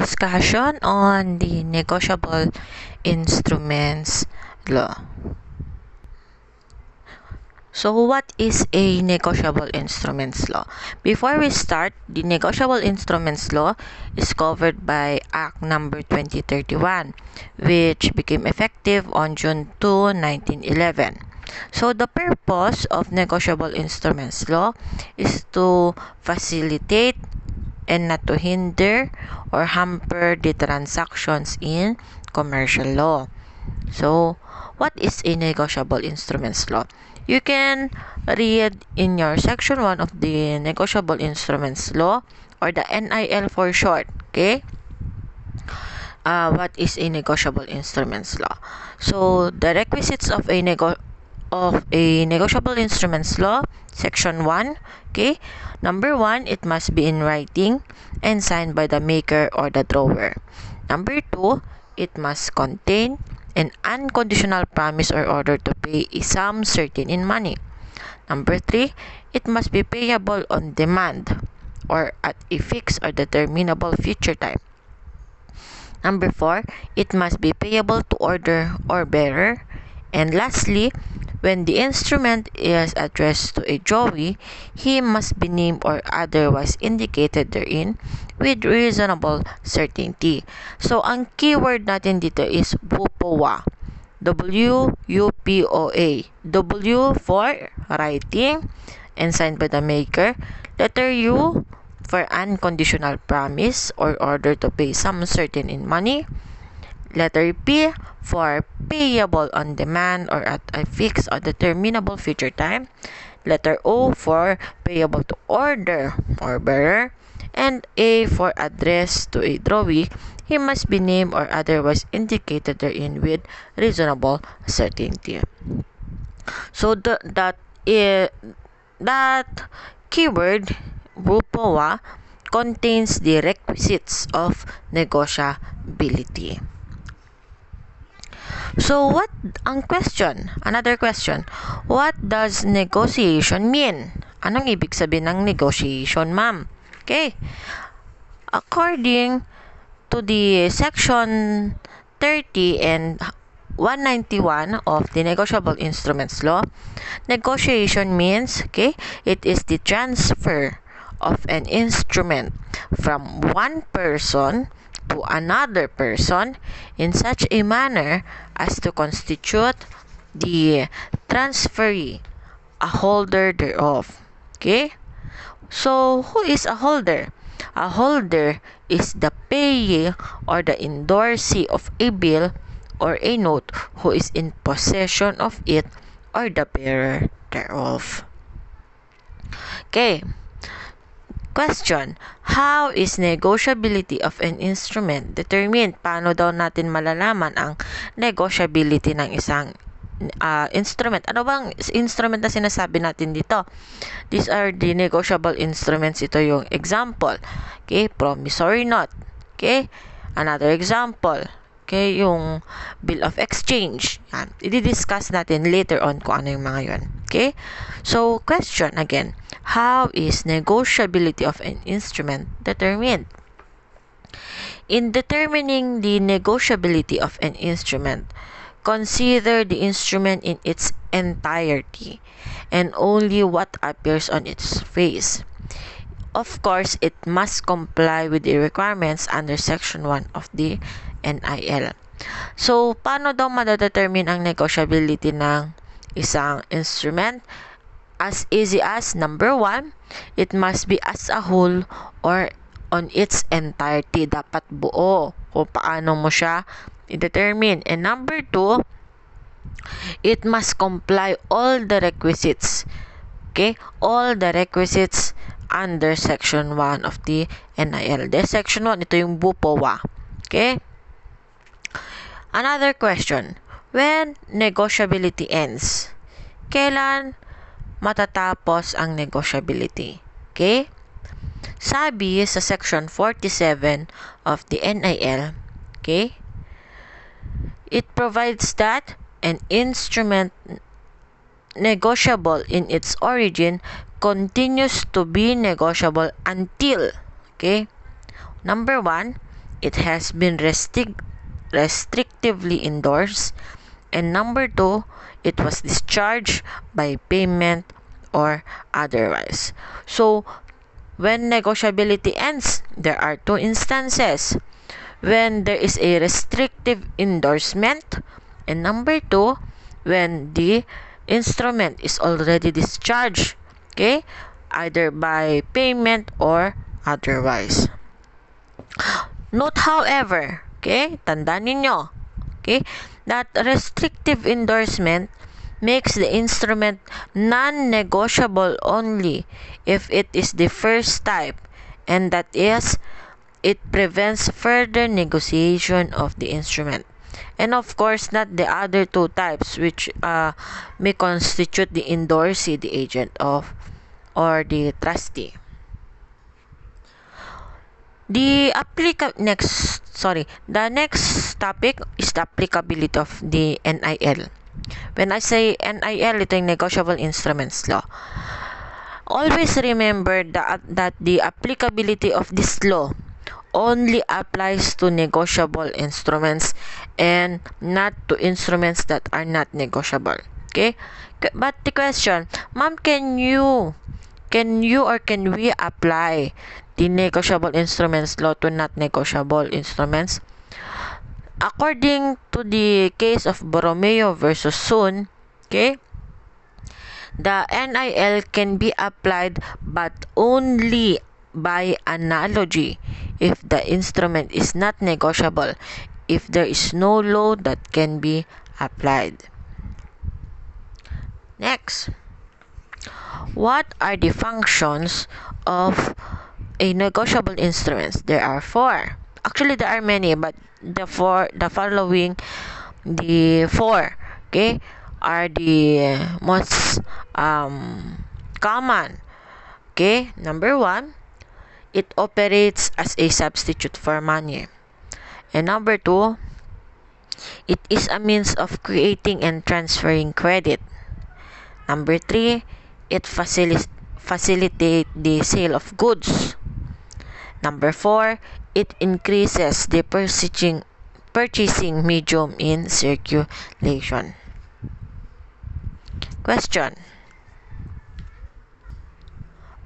discussion on the negotiable instruments law. So what is a negotiable instruments law? Before we start, the negotiable instruments law is covered by Act number 2031, which became effective on June 2, 1911. So the purpose of negotiable instruments law is to facilitate and not to hinder or hamper the transactions in commercial law. So, what is a negotiable instruments law? You can read in your section 1 of the negotiable instruments law, or the NIL for short, okay? What is a negotiable instruments law? So, the requisites of a negotiable instruments law, section 1, okay? Number 1, it must be in writing and signed by the maker or the drawer. Number 2, it must contain an unconditional promise or order to pay a sum certain in money. Number 3, it must be payable on demand or at a fixed or determinable future time. Number 4, it must be payable to order or bearer. And lastly, when the instrument is addressed to a drawee, he must be named or otherwise indicated therein with reasonable certainty. So, ang keyword natin dito is WUPOA. W-U-P-O-A. W for writing and signed by the maker. Letter U for unconditional promise or order to pay some certain in money. Letter P for payable on demand or at a fixed or determinable future time. Letter O for payable to order or bearer. And A for address to a drawee. He must be named or otherwise indicated therein with reasonable certainty. So that keyword WUPOA contains the requisites of negotiability. So another question, what does negotiation mean? Anong ibig sabihin ng negotiation, ma'am? Okay. According to the section 30 and 191 of the negotiable instruments law, negotiation means, okay, it is the transfer of an instrument from one person to another person in such a manner as to constitute the transferee a holder thereof. Okay? So, who is a holder? A holder is the payee or the endorsee of a bill or a note who is in possession of it or the bearer thereof. Okay. Question, how is negotiability of an instrument determined? Paano daw natin malalaman ang negotiability ng isang instrument? Ano bang instrument na sinasabi natin dito? These are the negotiable instruments. Ito yung example. Okay, promissory note. Okay, another example. Okay, yung bill of exchange. Yan. I-discuss natin later on kung ano yung mga yun. Okay, so question again. How is negotiability of an instrument determined? In determining the negotiability of an instrument, consider the instrument in its entirety and only what appears on its face. Of course, it must comply with the requirements under Section 1 of the NIL. So, paano daw madadetermine ang negotiability ng isang instrument? As easy as, number 1, it must be as a whole or on its entirety. Dapat buo kung paano mo siya i-determine. And number 2, it must comply all the requisites. Okay? All the requisites under Section 1 of the NIL. The Section 1, ito yung WUPOA. Okay? Another question. When negotiability ends, kailan matatapos ang negotiability? Okay? Sabi sa section 47 of the NIL, okay? It provides that an instrument negotiable in its origin continues to be negotiable until, okay? Number 1, it has been restrictively endorsed. And number 2, it was discharged by payment or otherwise. So, when negotiability ends, there are 2 instances. When there is a restrictive endorsement, and number 2, when the instrument is already discharged, okay, either by payment or otherwise. Note however, okay, tandaan ninyo, okay, that restrictive endorsement makes the instrument non-negotiable only if it is the first type, and that is, it prevents further negotiation of the instrument. And of course, not the other 2 types which may constitute the endorsee, the agent of, or the trustee. The next topic is the applicability of the NIL. When I say NIL, ito yung Negotiable Instruments Law. Always remember that the applicability of this law only applies to negotiable instruments and not to instruments that are not negotiable. Okay? But the question, ma'am, can we apply the negotiable instruments law to not negotiable instruments? According to the case of Borromeo versus Sun, okay, the NIL can be applied but only by analogy if the instrument is not negotiable, if there is no law that can be applied. Next, what are the functions of a negotiable instruments? There are 4. Actually, there are many, but the 4 okay, are the most common. Okay, number 1, it operates as a substitute for money. And number 2, it is a means of creating and transferring credit. Number 3, it facilitates the sale of goods. Number 4, it increases the purchasing medium in circulation. Question: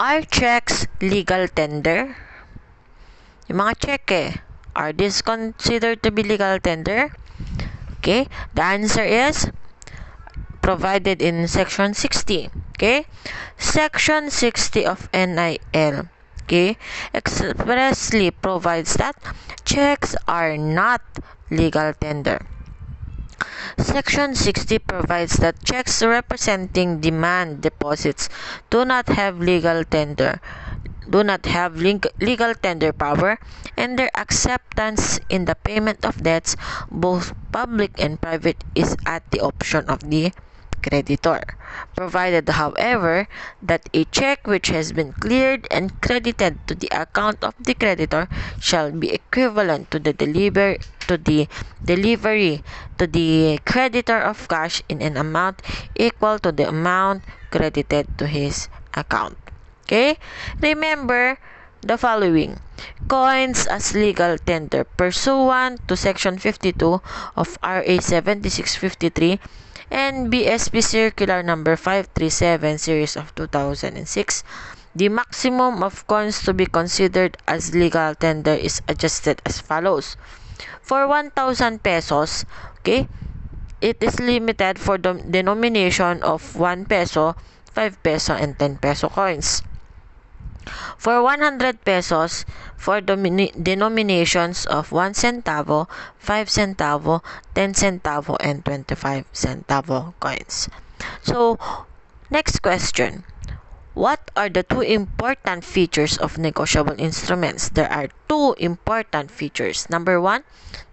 are checks legal tender? Yung mga cheque, are these considered to be legal tender? Okay, the answer is provided in Section 60. Okay, Section 60 of NIL, okay, expressly provides that checks are not legal tender. Section 60 provides that checks representing demand deposits do not have legal tender power, and their acceptance in the payment of debts, both public and private, is at the option of the creditor, provided however that a check which has been cleared and credited to the account of the creditor shall be equivalent to the delivery to the creditor of cash in an amount equal to the amount credited to his account. Okay? Remember the following: coins as legal tender pursuant to Section 52 of RA 7653 and BSP Circular Number 537 Series of 2006, the maximum of coins to be considered as legal tender is adjusted as follows. For 1,000 pesos, okay, it is limited for the denomination of 1 peso, 5 peso, and 10 peso coins. For 100 pesos, for denominations of 1 centavo, 5 centavo, 10 centavo, and 25 centavo coins. So, next question. What are the 2 important features of negotiable instruments? There are 2 important features. Number 1,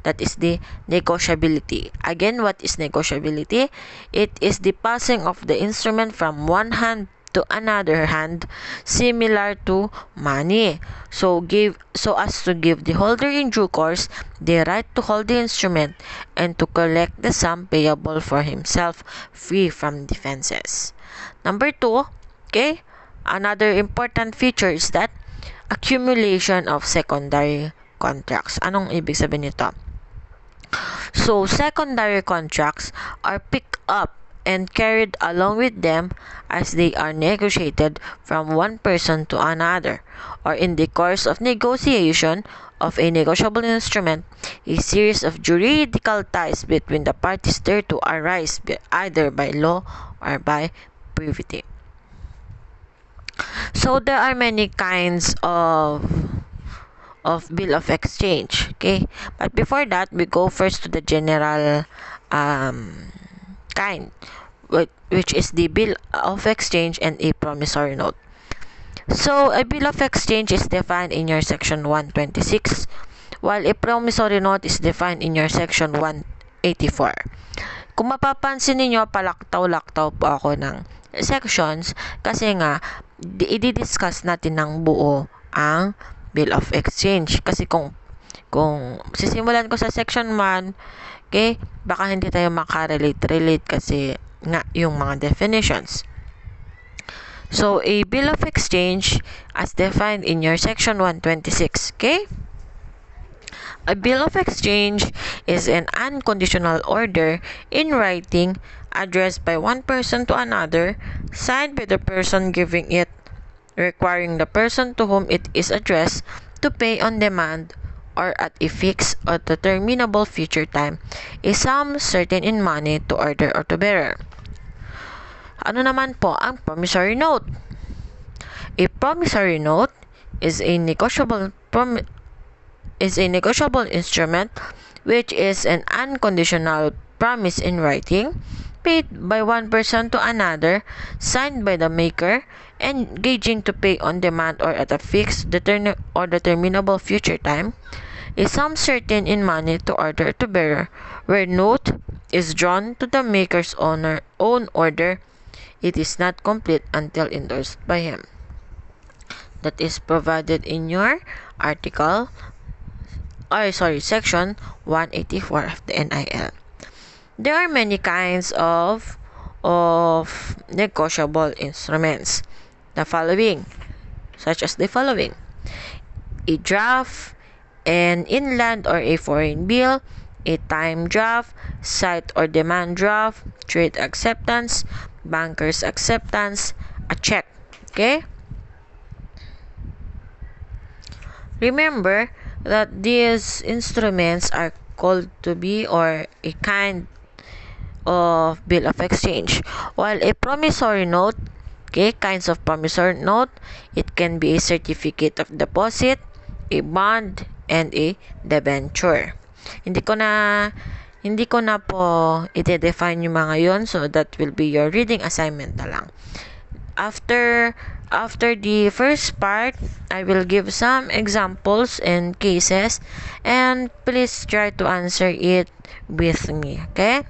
that is the negotiability. Again, what is negotiability? It is the passing of the instrument from one hand to another hand, similar to money, so as to give the holder in due course the right to hold the instrument and to collect the sum payable for himself, free from defenses. Number 2, okay, another important feature is that accumulation of secondary contracts. Anong ibig sabihin nito? So, secondary contracts are picked up and carried along with them as they are negotiated from one person to another, or in the course of negotiation of a negotiable instrument, a series of juridical ties between the parties thereto arise either by law or by privity. So there are many kinds of bill of exchange, okay, but before that we go first to the general kind, which is the bill of exchange and a promissory note. So a bill of exchange is defined in your section 126, while a promissory note is defined in your section 184. Kung mapapansin niyo, palaktaw-laktaw po ako ng sections kasi nga i-discuss natin ng buo ang bill of exchange. Kasi kung sisimulan ko sa section 1, okay, baka hindi tayo makarelate kasi nga yung mga definitions. So, a bill of exchange as defined in your section 126, okay? A bill of exchange is an unconditional order in writing addressed by one person to another, signed by the person giving it, requiring the person to whom it is addressed to pay on demand or at a fixed or determinable future time a sum certain in money to order or to bearer. Ano naman po ang promissory note? A promissory note is a negotiable instrument which is an unconditional promise in writing paid by one person to another, signed by the maker, engaging to pay on demand or at a fixed or determinable future time a sum certain in money to order to bearer, where note is drawn to the maker's own order. It is not complete until endorsed by him. That is provided in your section 184 of the NIL. There are many kinds of negotiable instruments. Such as the following: a draft, an inland or a foreign bill, a time draft, sight or demand draft, trade acceptance, banker's acceptance, a check. Okay? Remember that these instruments are called to be or a kind of bill of exchange. While a promissory note, okay, kinds of promissory note, it can be a certificate of deposit, a bond, and a debenture. Hindi ko na po ite-define yung mga yon, so that will be your reading assignment na lang. After the first part, I will give some examples and cases, and please try to answer it with me, okay?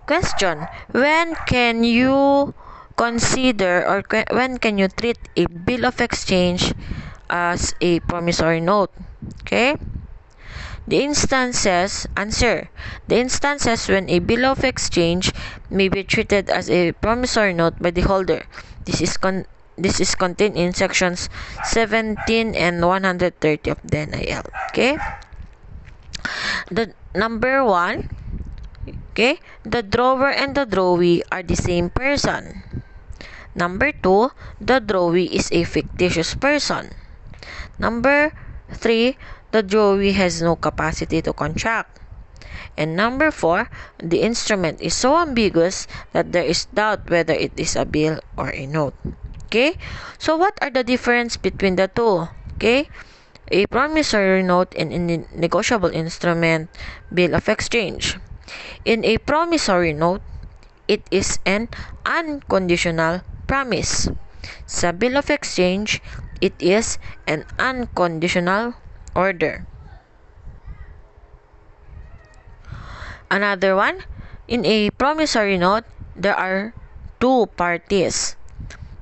Question: when can you consider or when can you treat a bill of exchange as a promissory note? Okay? The instances when a bill of exchange may be treated as a promissory note by the holder. This is contained in sections 17 and 130 of the NIL. Okay? The number 1, okay, the drawer and the drawee are the same person. Number 2, the drawee is a fictitious person. Number 3, the drawee has no capacity to contract. And number 4, the instrument is so ambiguous that there is doubt whether it is a bill or a note. Okay? So what are the difference between the two? Okay? A promissory note and a negotiable instrument bill of exchange. In a promissory note, it is an unconditional promise. Sa bill of exchange, it is an unconditional order. Another one, in a promissory note, there are two parties.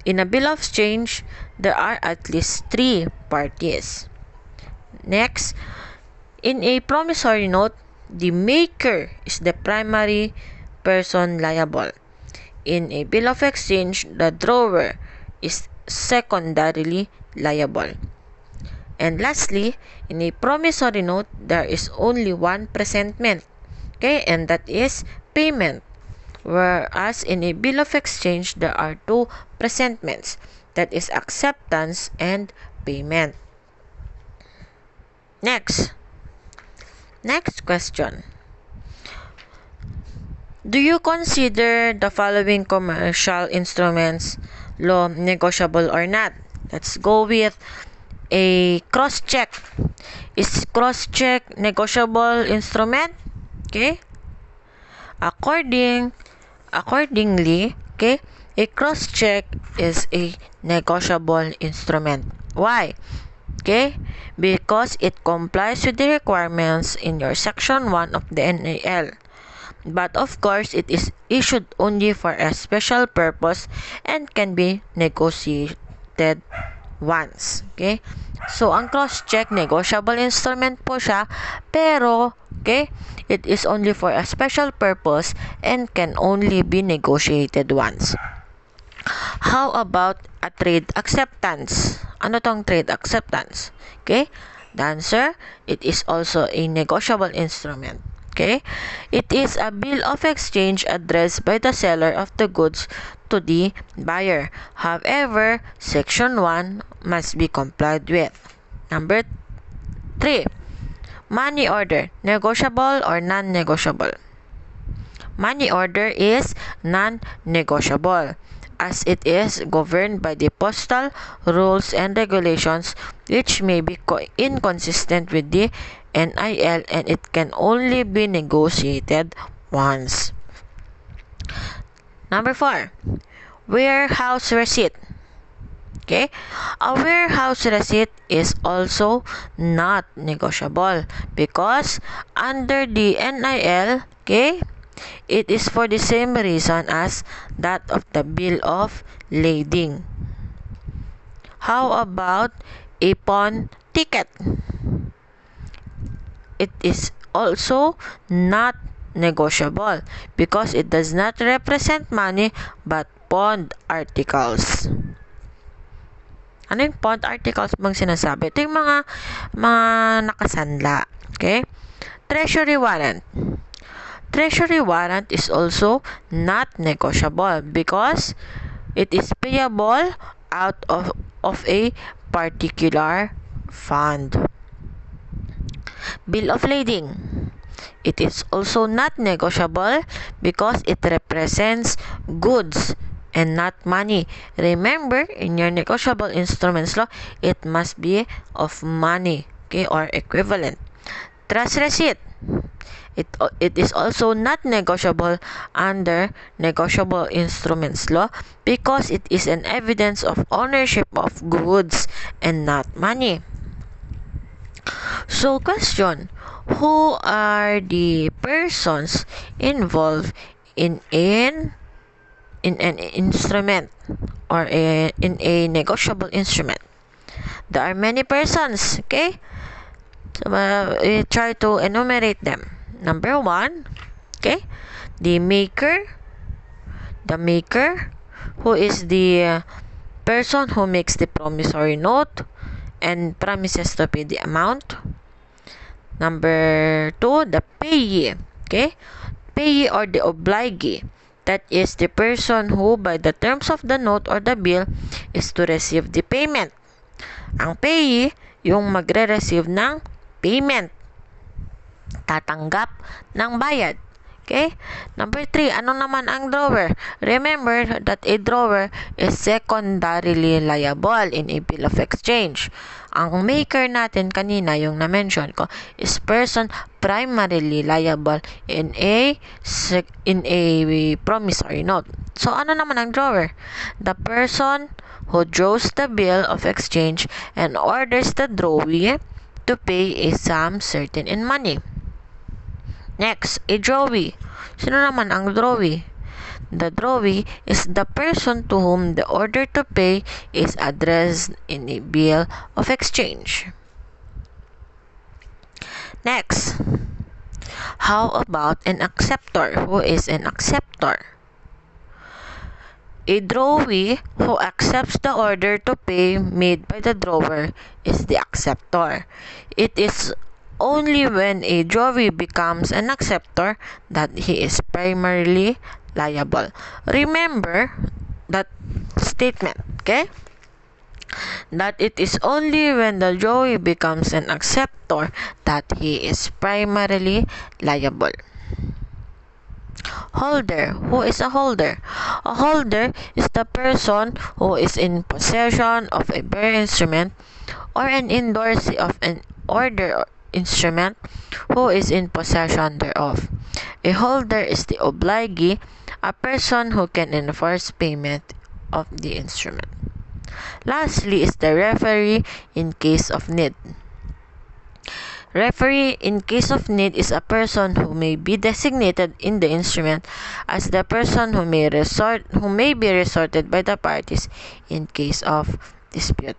In a bill of exchange, there are at least 3 parties. Next, in a promissory note, the maker is the primary person liable. In a bill of exchange, the drawer is secondarily liable. And lastly, in a promissory note, there is only one presentment, okay, and that is payment. Whereas in a bill of exchange, there are two presentments, that is acceptance and payment. Next question. Do you consider the following commercial instruments law negotiable or not? Let's go with a cross-check. Is cross-check negotiable instrument? Okay? Accordingly, okay, a cross-check is a negotiable instrument. Why? Okay? Because it complies with the requirements in your section 1 of the NAL. But of course, it is issued only for a special purpose and can be negotiated once. Okay? So, ang cross-check, negotiable instrument po siya, pero, okay, it is only for a special purpose and can only be negotiated once. How about a trade acceptance? Ano tong trade acceptance? Okay? The answer, it is also a negotiable instrument. Okay? It is a bill of exchange addressed by the seller of the goods to the buyer. However, Section 1 must be complied with. Number 3. Money order, negotiable or non-negotiable? Money order is non-negotiable, as it is governed by the postal rules and regulations, which may be inconsistent with the NIL, and it can only be negotiated once. Number 4. Warehouse receipt. Okay? A warehouse receipt is also not negotiable because under the NIL, okay, it is for the same reason as that of the bill of lading. How about a pawn ticket? It is also not negotiable because it does not represent money but pawned articles. Ano yung pawned articles bang sinasabi? Ito yung mga nakasanla. Okay? Treasury warrant. Treasury warrant is also not negotiable because it is payable out of a particular fund. Bill of lading. It is also not negotiable because it represents goods and not money. Remember, in your negotiable instruments law, it must be of money, okay, or equivalent. Trust receipt. It is also not negotiable under negotiable instruments law because it is an evidence of ownership of goods and not money. So, question, who are the persons involved in an instrument or in a negotiable instrument? There are many persons, okay? So, we try to enumerate them. Number 1, okay, the maker, who is the person who makes the promissory note and promises to pay the amount. Number 2, the payee, okay, payee or the obligee, that is the person who by the terms of the note or the bill is to receive the payment. Ang payee, yung magre-receive ng payment, tatanggap ng bayad. Okay? Number 3, ano naman ang drawer? Remember that a drawer is secondarily liable in a bill of exchange. Ang maker natin kanina, yung na-mention ko, is person primarily liable in a promissory note. So, ano naman ang drawer? The person who draws the bill of exchange and orders the drawee to pay a sum certain in money. Next, a drawee. Sino naman ang drawee? The drawee is the person to whom the order to pay is addressed in a bill of exchange. Next, how about an acceptor? Who is an acceptor? A drawee who accepts the order to pay made by the drawer is the acceptor. It is only when a drawee becomes an acceptor that he is primarily liable. Remember that statement, okay? That it is only when the drawee becomes an acceptor that he is primarily liable. Holder. Who is a holder? A holder is the person who is in possession of a bearer instrument or an endorsee of an order instrument who is in possession thereof. A holder is the obligee, a person who can enforce payment of the instrument. Lastly is the referee in case of need. Referee in case of need is a person who may be designated in the instrument as the person who may be resorted by the parties in case of dispute.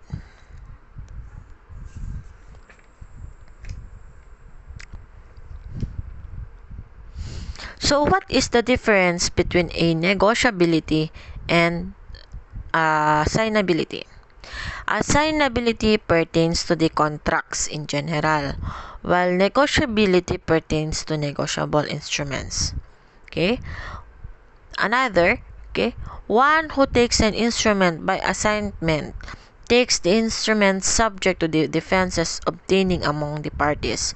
So what is the difference between a negotiability and assignability? Assignability pertains to the contracts in general, while negotiability pertains to negotiable instruments. Okay? One who takes an instrument by assignment takes the instrument subject to the defenses obtaining among the parties,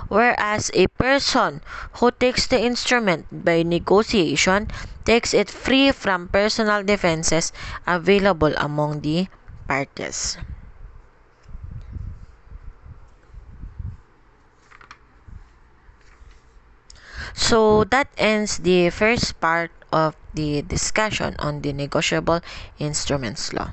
whereas a person who takes the instrument by negotiation takes it free from personal defenses available among the parties. So that ends the first part of the discussion on the negotiable instruments law.